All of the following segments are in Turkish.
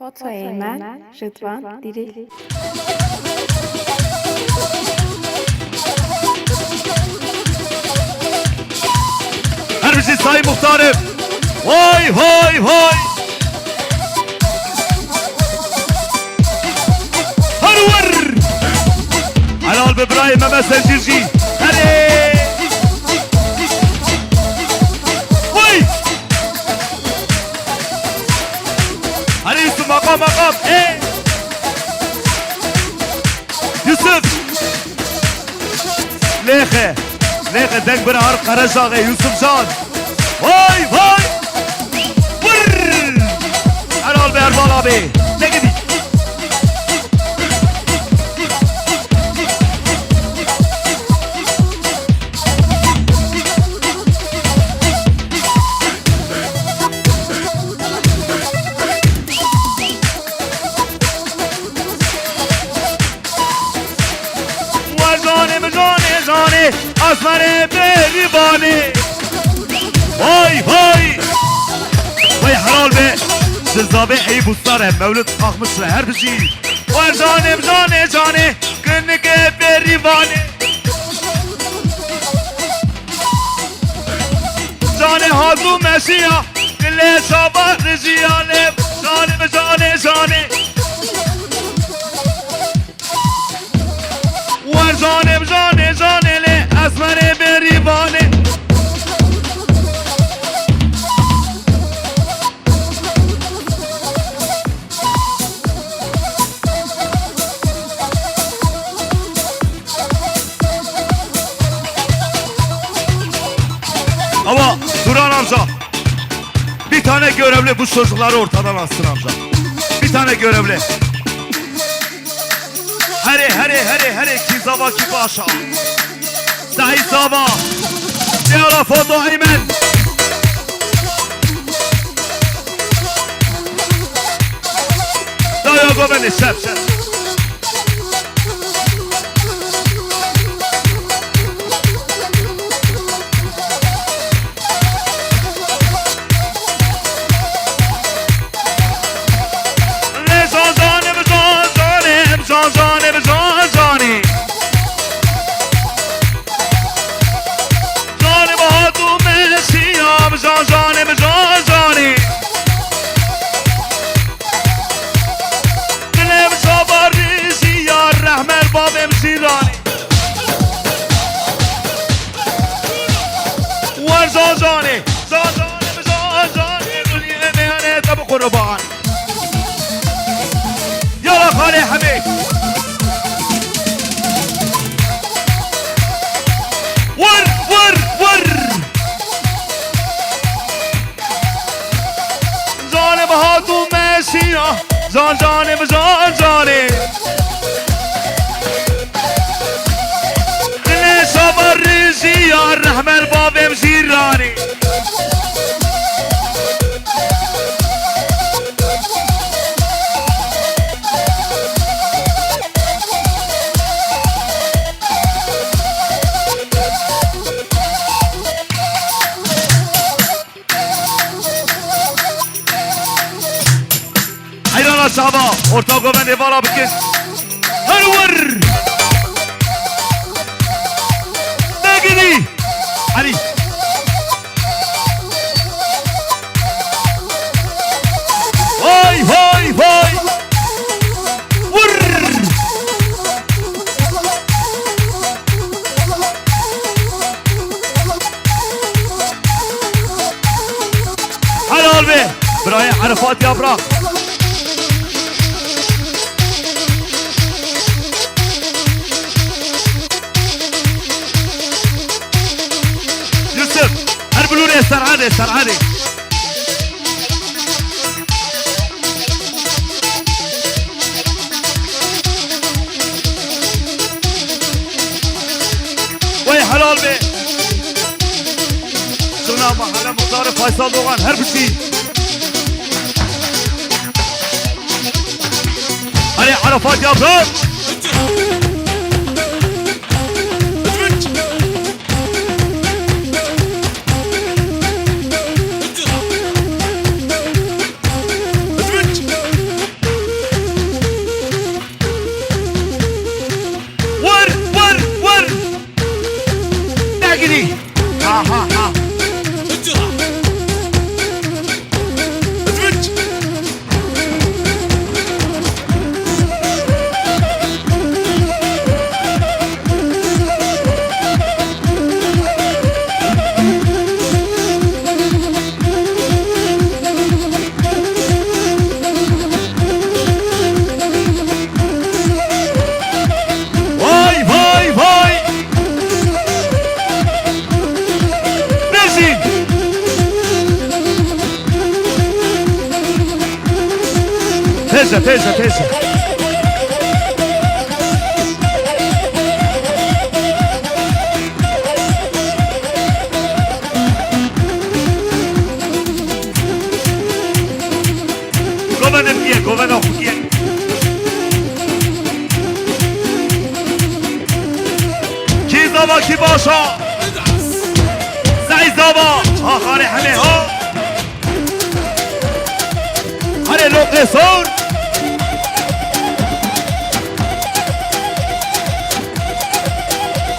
Foto Eymen, Rıdvan Diril. Her birisi Sayın Muhtarım. Vay vay vay. Hadi var. Helal be İbrahim Mehmet Sencirci. Hadi. Vay. Hadi Yusuf makam makam. Yusuf. Lehe. Lehe denk bir har Karacağı Yusuf Can. Vay vay. Vır. Helal be Erbal abi. Ne gibi? Asmane beribani. Vay vay. Vay helal be. Cezabı ey bustar hem mevlüt kalkmışlar her bir şey. Vay canem cane cane. Günlüke beribani. Cane hadu meşiya. Dile sabah riziyane. Canem cane cane. Vay canem cane cane le. Asmane beribani. Ama Duran amca bir tane görevli bu çocukları ortadan alsın amca. Bir tane görevli. Hadi kizaba ki başa. Sahi sabah. Yara foto Eymen. Dayago beni şef. قربان يلا خالي حميد ور جانب هاتو ماشية جانب جاني اللي صبر رزي يا الرحمة الباب مزيراني Şaba, orta güvenli var abi ki. Hadi vur. Ne gidi? Hadi. Vay. Vur. Hadi be. Buraya Arafat yaprak. استرعادي وي حلال بي سنا محل مختار فيصل دوغان her bir şey hadi Arafat yaprak تيجا تيجا تيجا Govenem diye, govenem diye. Ki zava ki başa. Zay zava. Ha hare hame ha. Hare lokre sor.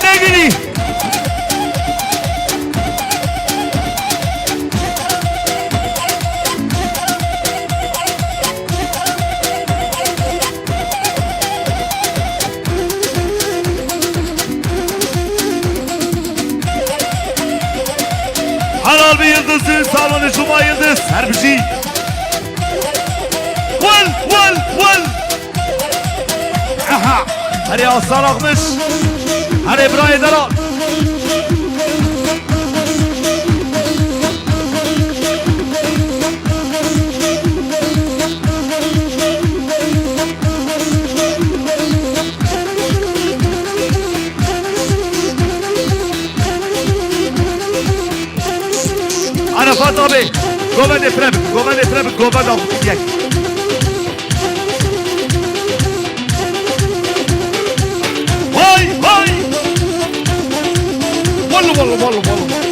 Ne gidi? Halal bir yıldızın salonu Cuma Yıldız her bir şey. Vıl. Aha. Hadi aslan akmış. Hadi buraya daral. Arafat abi, gomen efrem, gomen al diyecek. Vay! Vallahi.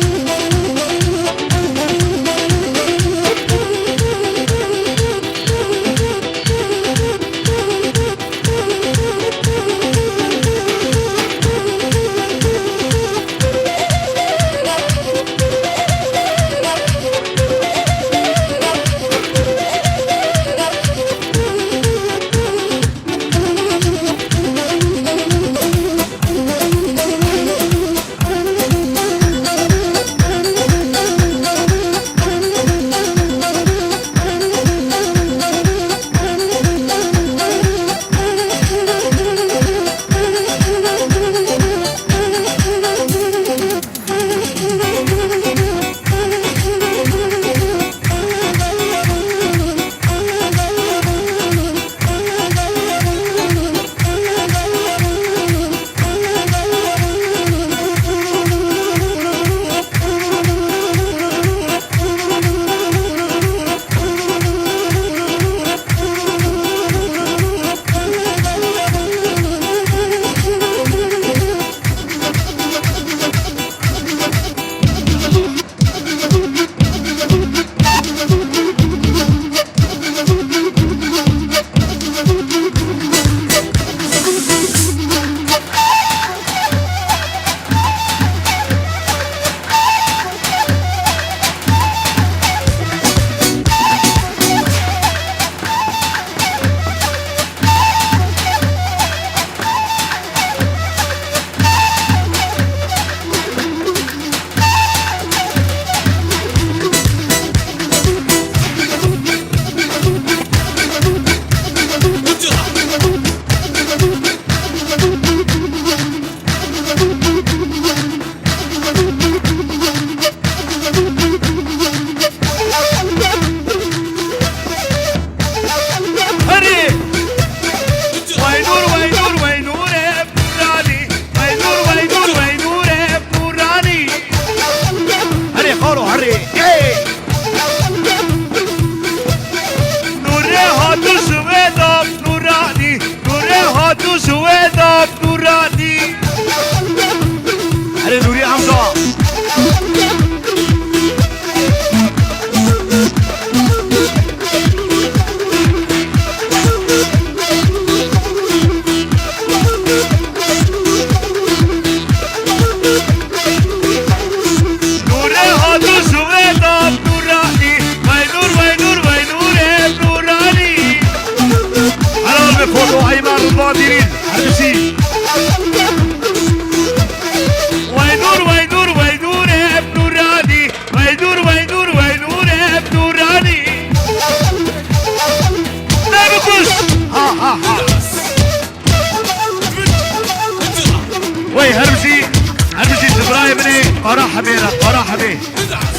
مرحبا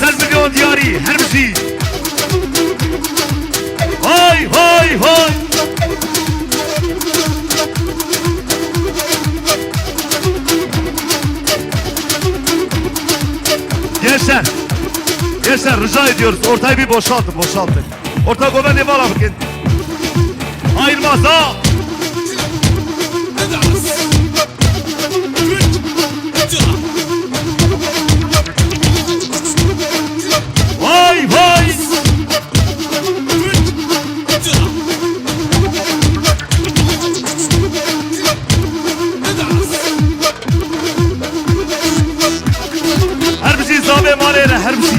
سلم مليون دياري هرمشي هاي rica ediyoruz. Ortayı bir boşaltın, boşaltın. Orta gobendi bana bakın. Ayırmaz ha. Vay vay. Her bir şey zabe manere, her bir şey.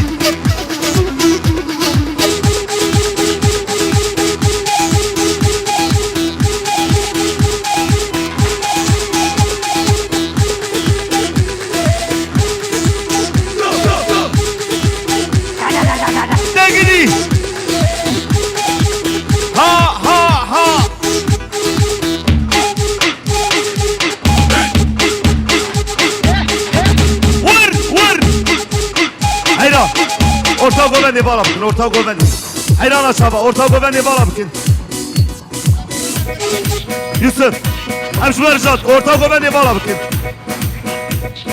Orta gobendi bana bakın, orta gobendi. Hayran aşağı, orta gobendi bana bakın. Yusuf, hem şunları ricat, orta gobendi bana bakın.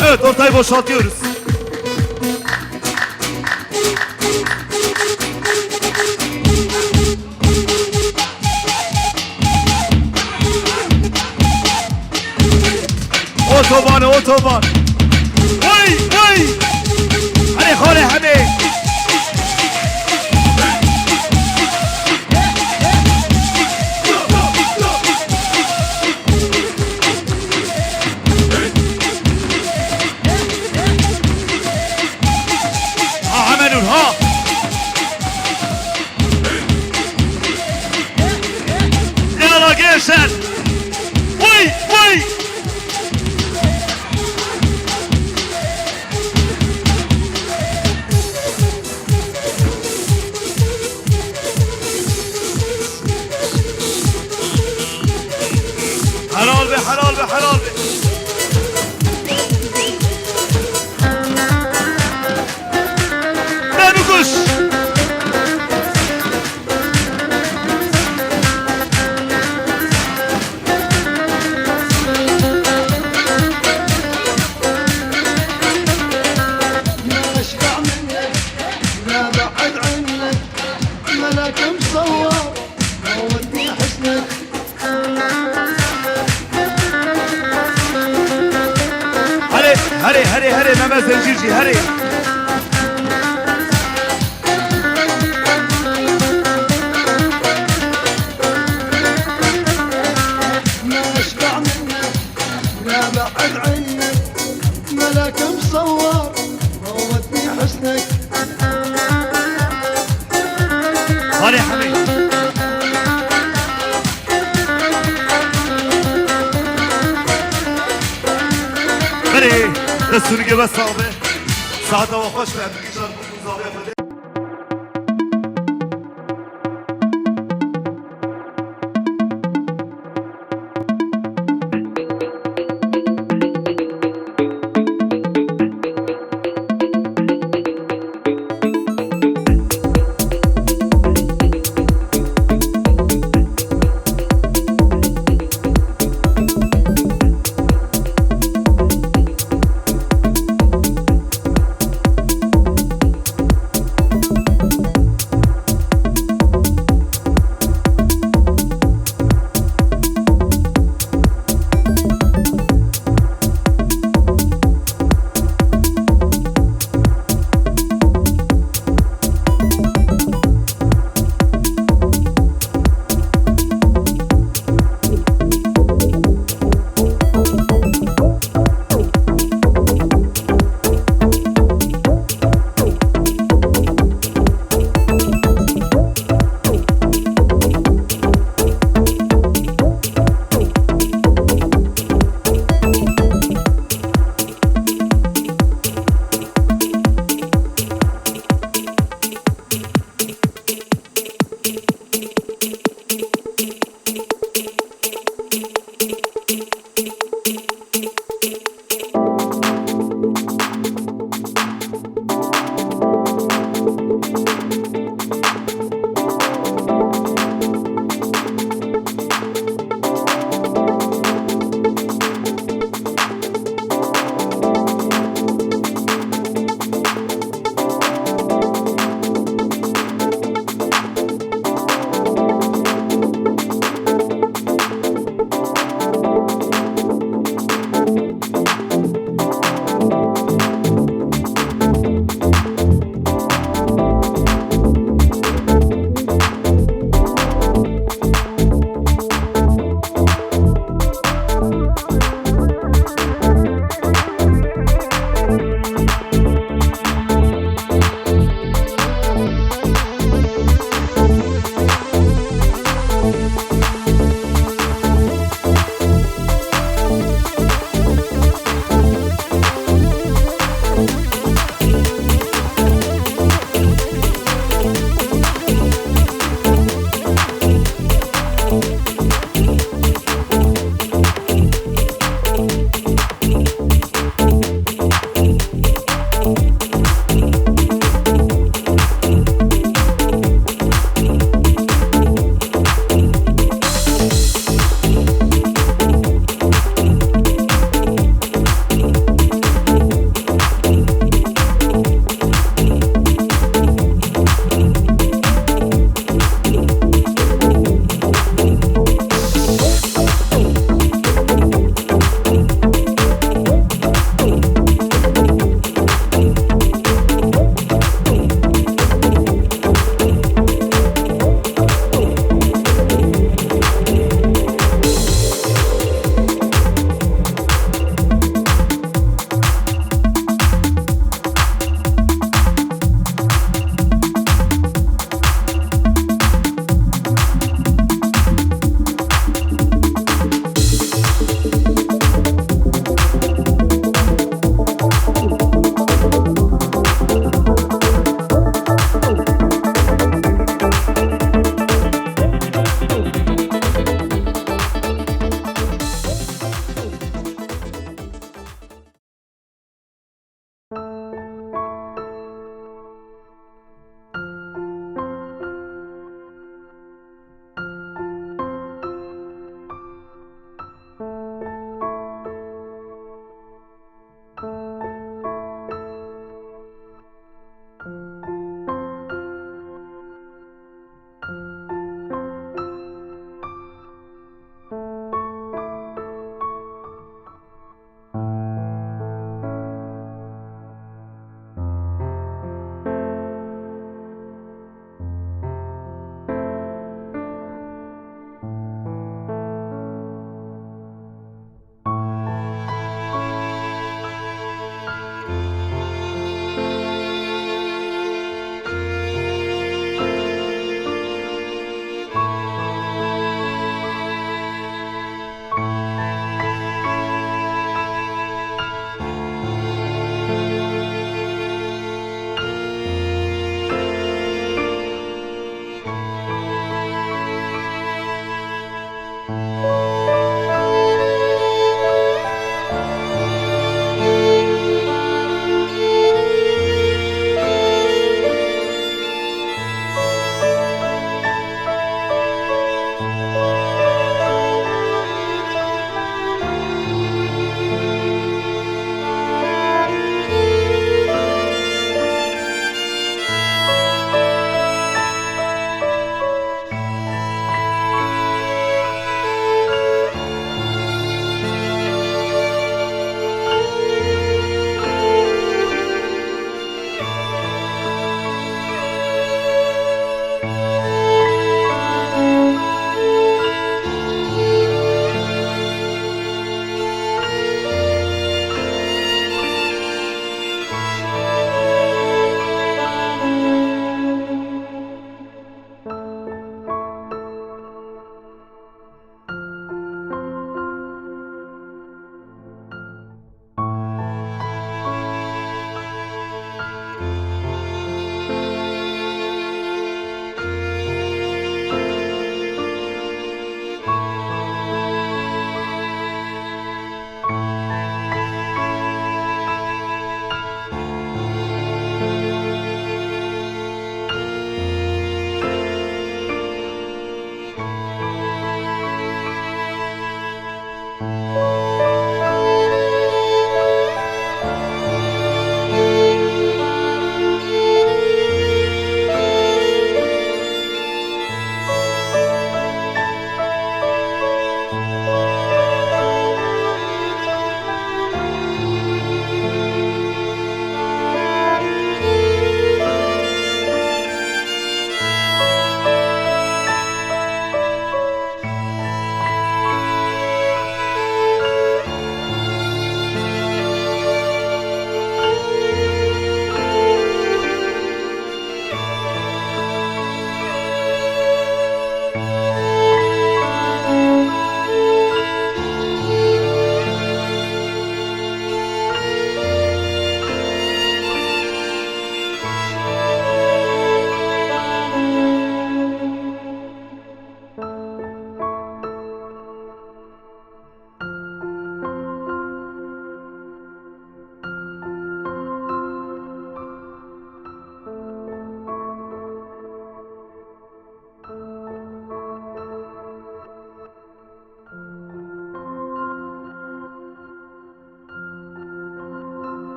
Evet, ortayı boşaltıyoruz. Otobanı, otoban. Vay, vay. Hadi khale hadi. Ha hemen ha. Yalla gençler. Vay vay. حلال به حلال به حلال به بنوکش ما اشبع منك ما بعد عنك ملك مصور موتني حسنك هري هري هري ماما زنجيجي هري ما اشبع منك ما بعد عنك ملك مصور موتني حسنك هري حبيبي هري السوري بس صعبه ساعتها وخش في الابلكيشن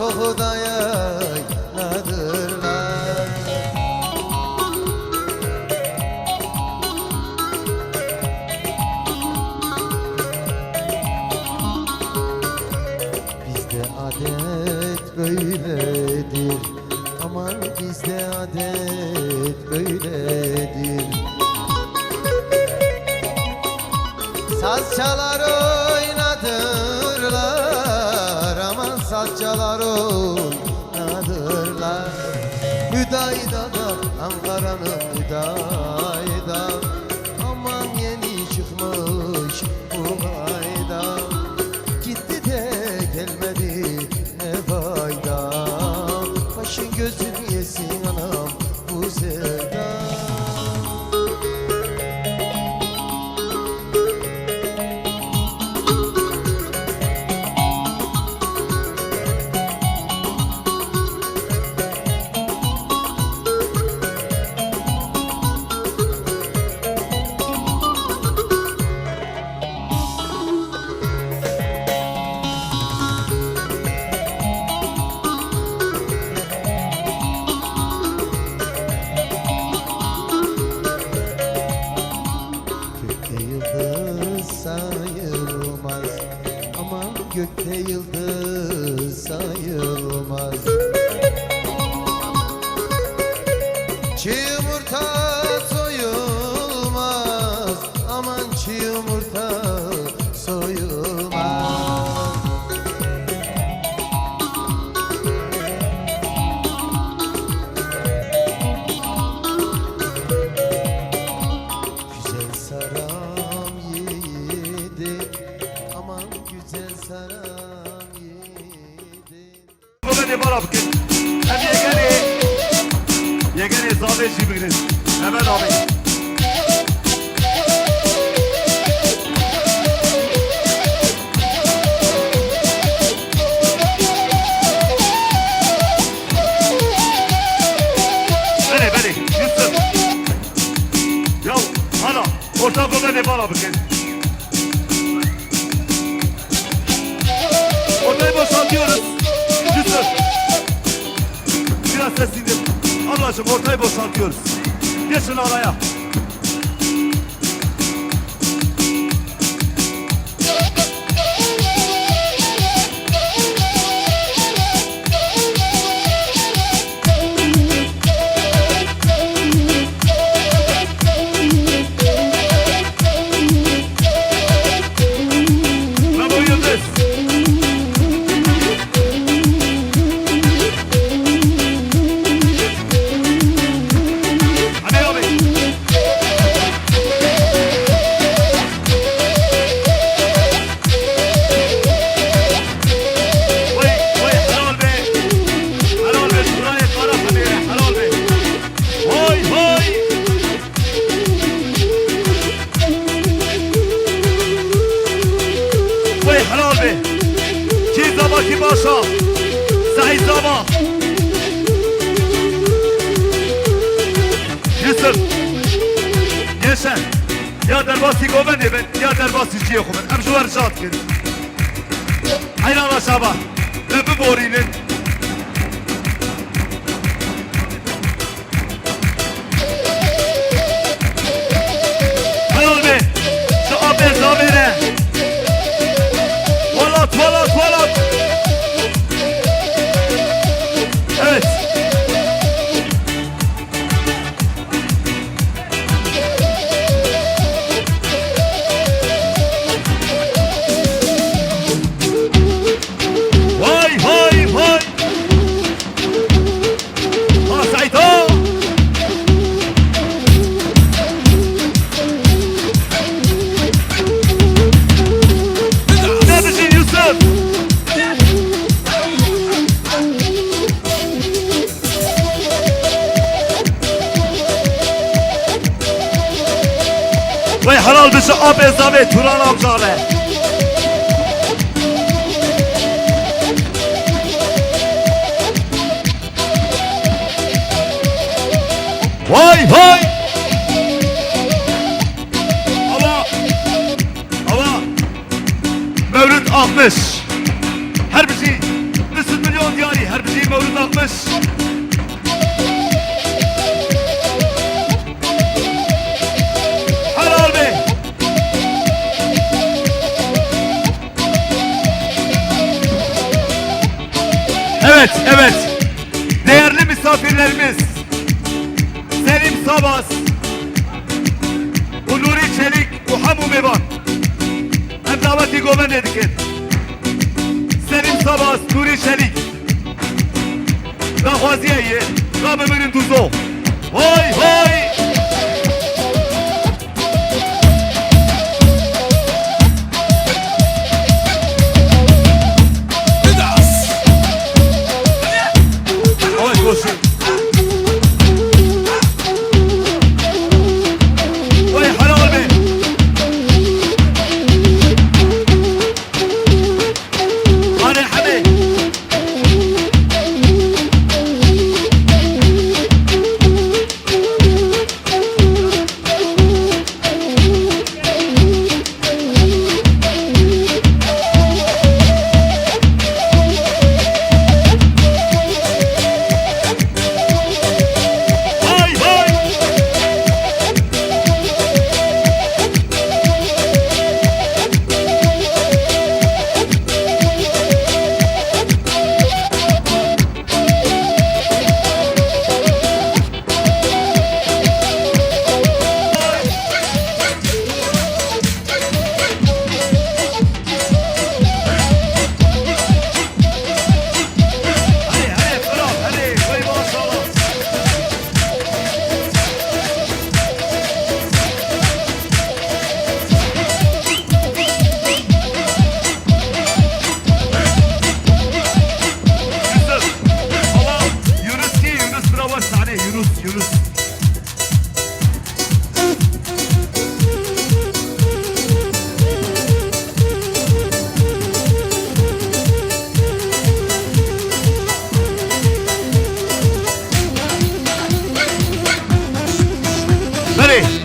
soğuda yayladırlar. Bizde adet böyledir, aman bizde adet böyledir. Saz çalar oynadırlar, aman saz çalar oynadırlar. Hüdayda'da, Ankara'nın Hüdayda, aman yeni çıkmış bu ayda. Gitti de gelmedi ne fayda, başın gözün yesin anam bu sevda. Gökte yıldız sayılmaz, aman gökte yıldız sayılmaz. Çiğ yumurta soyulmaz, aman çiğ yumurta soyulmaz. Güzel saram yiğidim, aman güzel saram yiğidim. Komedi bana bakın. Hem yegeni zahmet gibi Hemen abi. Beni Yusuf. Ya ana orta komedi bana bakın. Ortayı boşaltıyoruz. Yusuf. Biraz seslendim. Ablacığım ortayı boşaltıyoruz. Geçin araya. Bravo Yıldız. Hadi abi. Vay helal be. Helal be şuraya kara hadi helal be. Vay. Vay helal be. Cizama ki başa. Sahil zama. Yusuf. Yaşa. Ya derbasi gomen ben ya derbasi ciye gomen. Hem şu varşat ki. Aynen aşağı. Öbü borinin. Helal be. Şu abi zamire. Valat. Evet. Vay. Ha Sayto. Neredesin Yusuf? Vay helal bizi abi zabe Turan amcalı. Vay. Mevlüt 60. Her bir şey 100 milyon diyar Mevlüt Akmış. Helal be. Evet, evet. Değerli misafirlerimiz, Selim Sabas, Nuri Çelik, Uhamu Mevan. Hem daveti gomen edikin. Selim Sabas, Nuri Çelik. Rahvaziyeyi, Ramımının Duzo. Vay vay. Vay koşun. Vay helal be. Hadi hadi. Vay vay. Hadi hadi bravo hadi. Vay maşallah. Yusuf. Allah. Yunus ki Yunus bravo sahne. Yunus.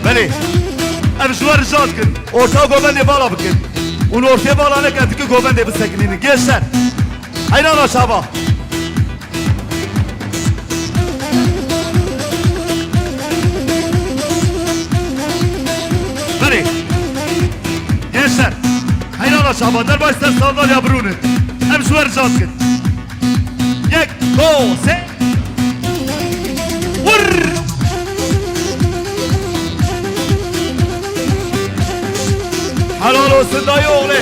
بله امشوار رجال کن orta گوبنده بالا بکن اون ortaya bağlanana kadar ki گوبنده بسکنین gençler aynen aşağı بله gençler aynen aşağı در başta sandalye برونه امشوار رجال کن یک دو سه ور Helal olsun dayı oğlu.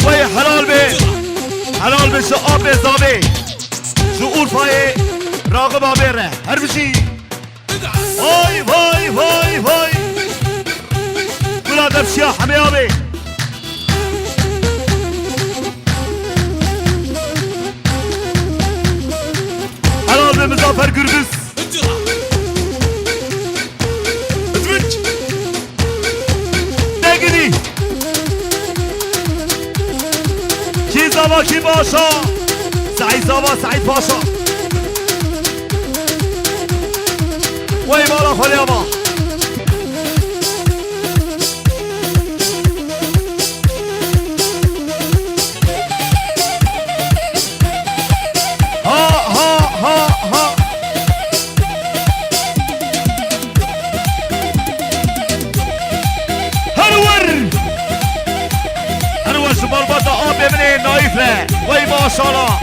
Vay helal be. Helal be şu abi zabi. Şu Urfa'yı Ragıp abiyle. Her bir şey. Vay vay vay vay. Buladım Şah Hami abi. Helal be Muzaffer Gürbüz. Ne gidi? Ki zava ki başa. Said zava Said Paşa. Vay bala kolyama. Balbata abimine naifle. Vay maşallah.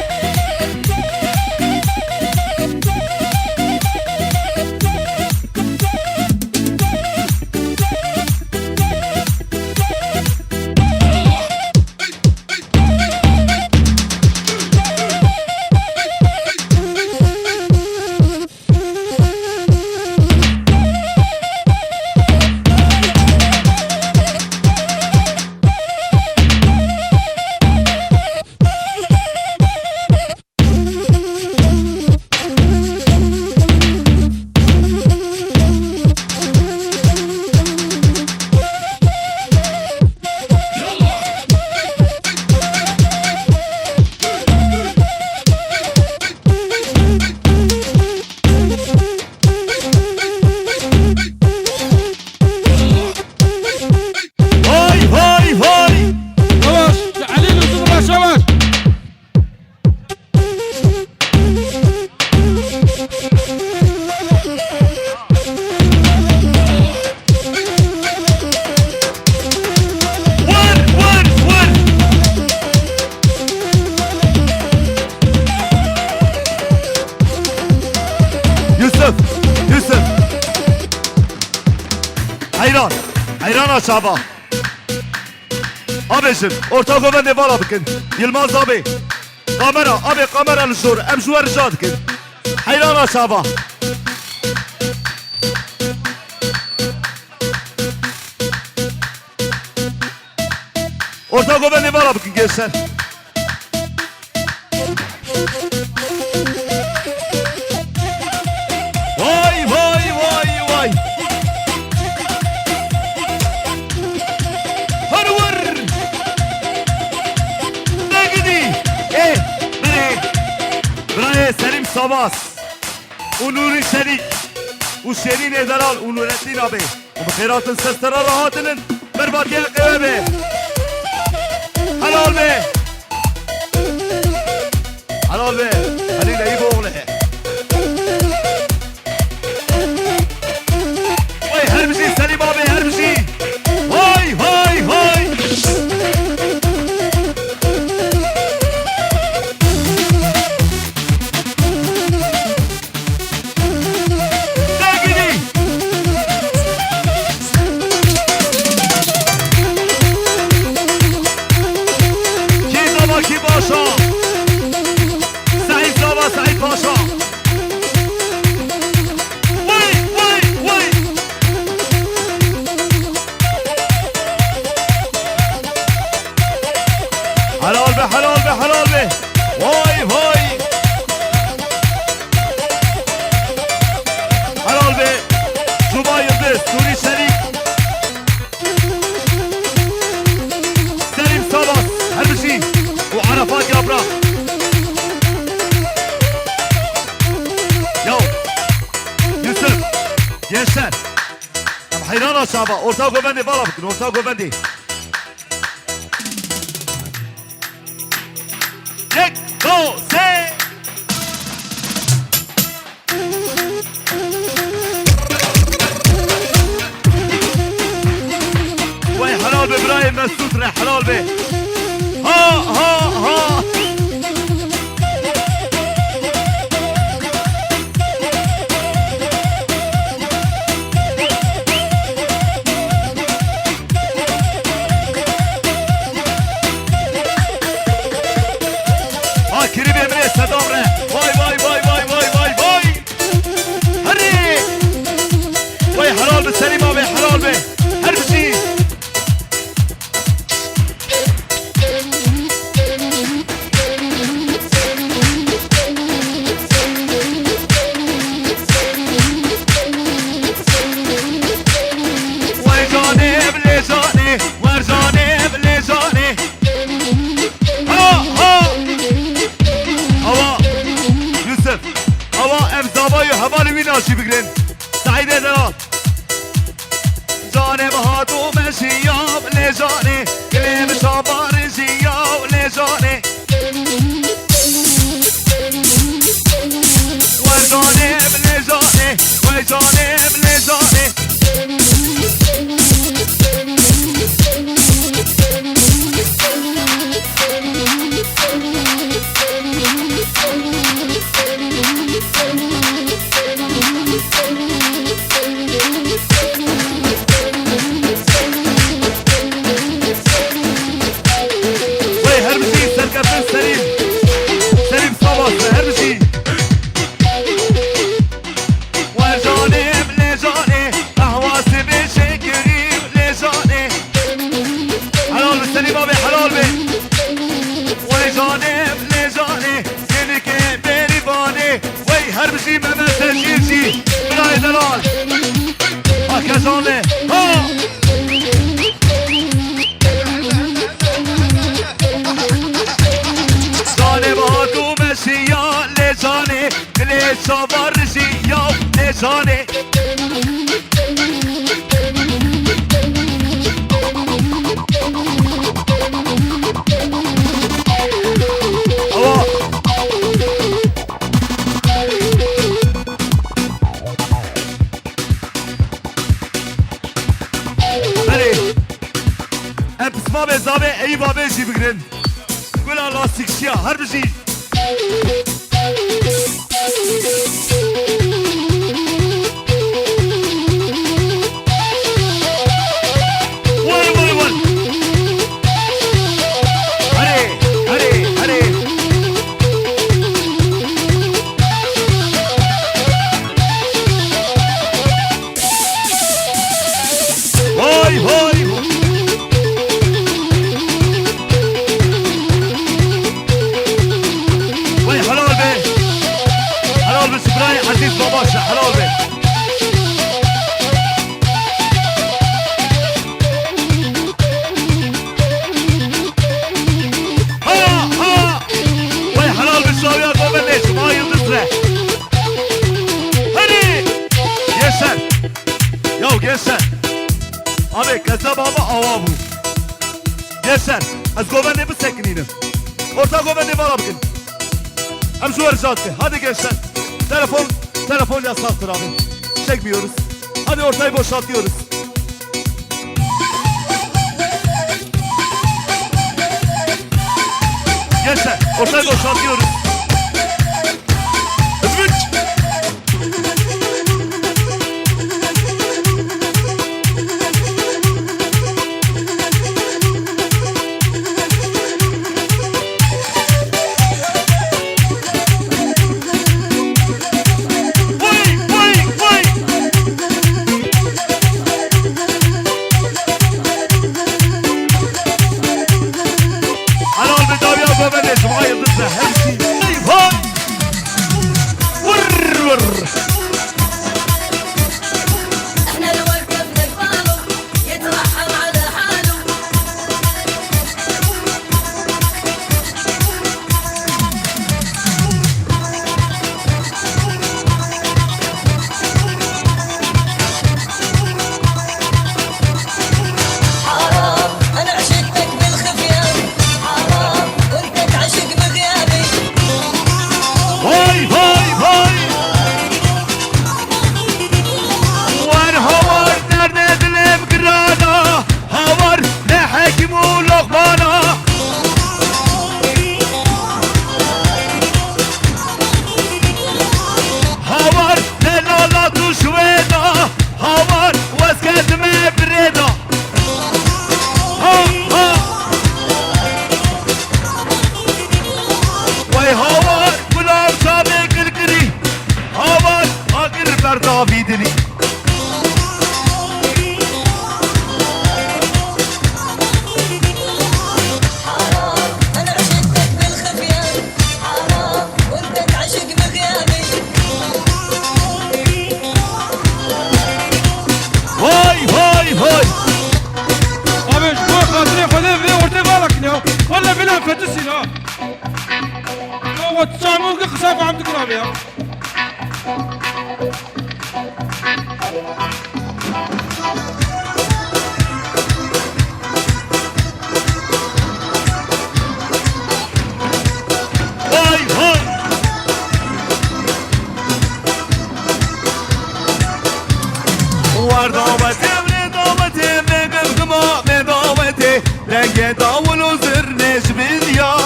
Hayrana Şaba. Abicim orta govendi vala bikin. Yılmaz abi. Kamera abi kameranı sor. Emşuver rica dikin. Hayrana Şaba. Orta govendi vala bikin gençler. Vay vay vay vay. Hadi vur. Ne gidi? Buraya Selim Sabas. Nuri Şerik. Bu Şerin Ederal. Nurettin abi. Bu khairatın sesleri rahatının. Berbatiye kıvebe. Helal be. Helal be. Hadi de iyi boğulu. Vay her bir şey Selim abi her bir şey. Vay vay vay. Ne gidi? Ki zaba ki başa. Said zaba Said Paşa. Vay vay vay. Helal be helal be helal be. Vay vay. Helal be. Cuma Yıldız, Nuri Şerik. Selim Sabas, her bir şey. Bu Arafat Yaprak. Ya Yusuf, gençler. Hayrana Şaba, orta govendi valla bakın, orta govendi. Tek, do, se. Vay helal be İbrahim Mesut re helal be. Ha ha ha. Ha Kerim Emre Sedam re. Vay vay vay vay vay vay vay. Hadi. Vay helal be Selim abi helal be. Her bir şey. Vay canım le zane, var canım le zane. Ha ha. Hava Yusuf. Hava emzabayı havalı vinaşı bigren. Said Ederal. Canım hatu meşiyam le zane. Gülüm şabar ziyam le zane. Var canım le zane, var canım le zane. Vay her bir şey serkeftin Selim. Selim Sabas ve her bir şey. Vay canım le zane. Ahvası bir şekerim le zane. Helal be Selim abi helal be. Vay canım le zane. Seni ki beni bane. Vay her bir şey Mehmet Serkirci. Bilal Ederal. Ha kazanlı. Ha. Zane bahatu mesiya le zane. Le savar ziya le zane. Hava. Hadi. Em pısma ve zabe eyi babe zibigrin. Güla lastik siyah her bir şey. ve Kezzab ama avabu. Gençler, az governi bir sekiniyim. Orta governi var abim. Hem şu ercatı. Hadi gençler. Telefon yasaktır abi. Çekmiyoruz. Hadi ortayı boşaltıyoruz. Gençler, ortayı boşaltıyoruz. Hızlıç. David'ini Vay vay vay Abi bu kadını falan ve ortaya bağlakın ya. Valla bilen fetüsün ha. Ya o çamur ki kısa fahamdık abi ya. Vay vay Var davetim ne davetim ne gırgıma ne daveti Lenge davul uzır necmin ya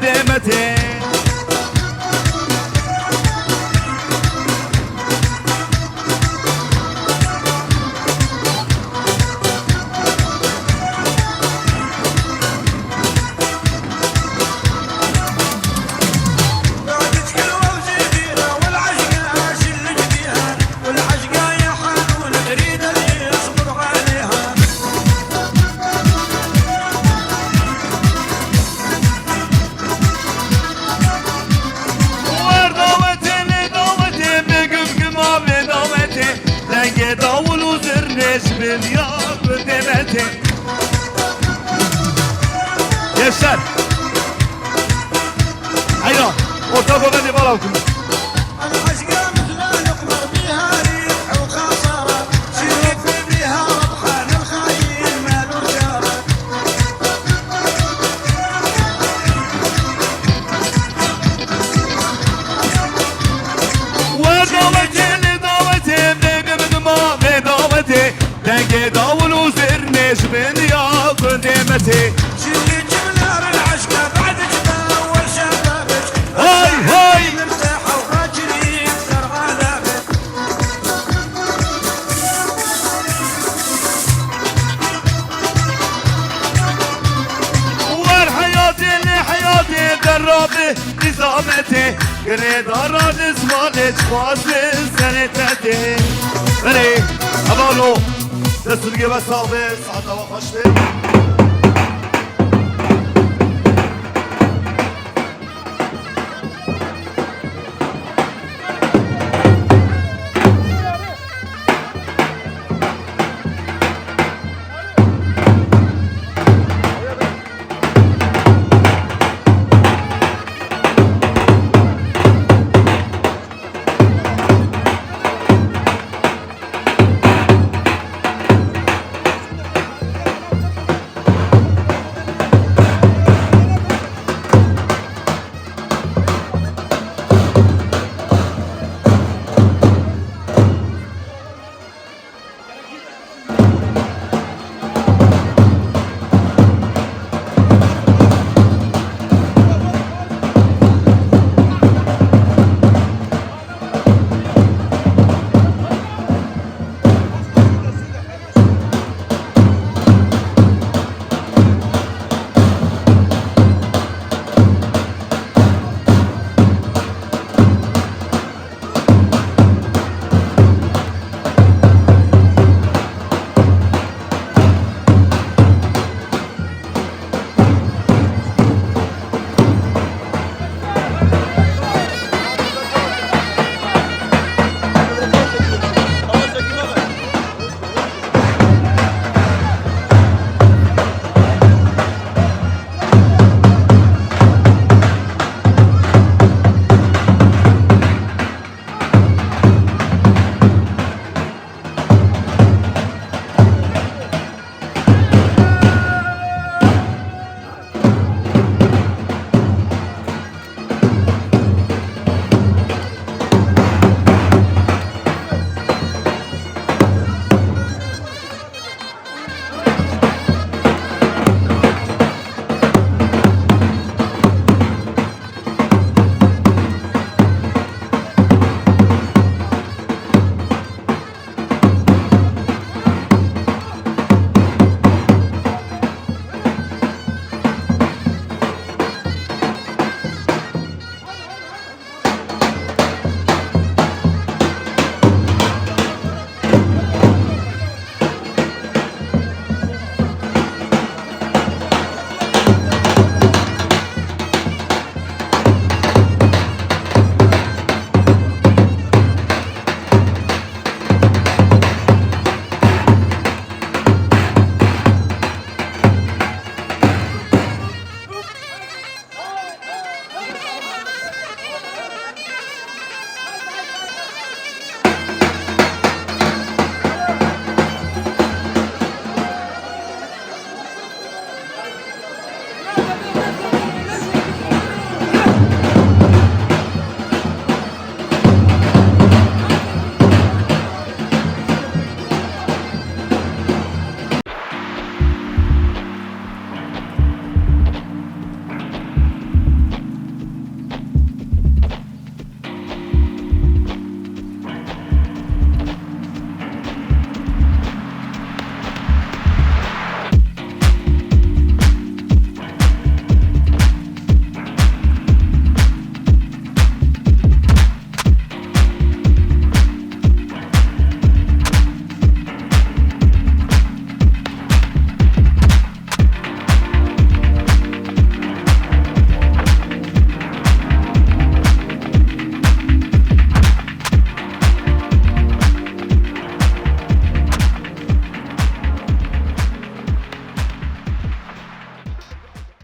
demeti davul uzır necmin ya demeti Gençler Hayran orta governi var avkım Denge davul uzir necmin ya demeti شلي جبنا العشقة بعد جبنا والشبابك هاي هاي مرتاحة وراجلي اكثر غلابك والحياتي لحياتي قربي نظامتي قريد أراد اسمالك فاصل سنتاتي بني أبالو دسترقي بس صعبة ساعة وخشبة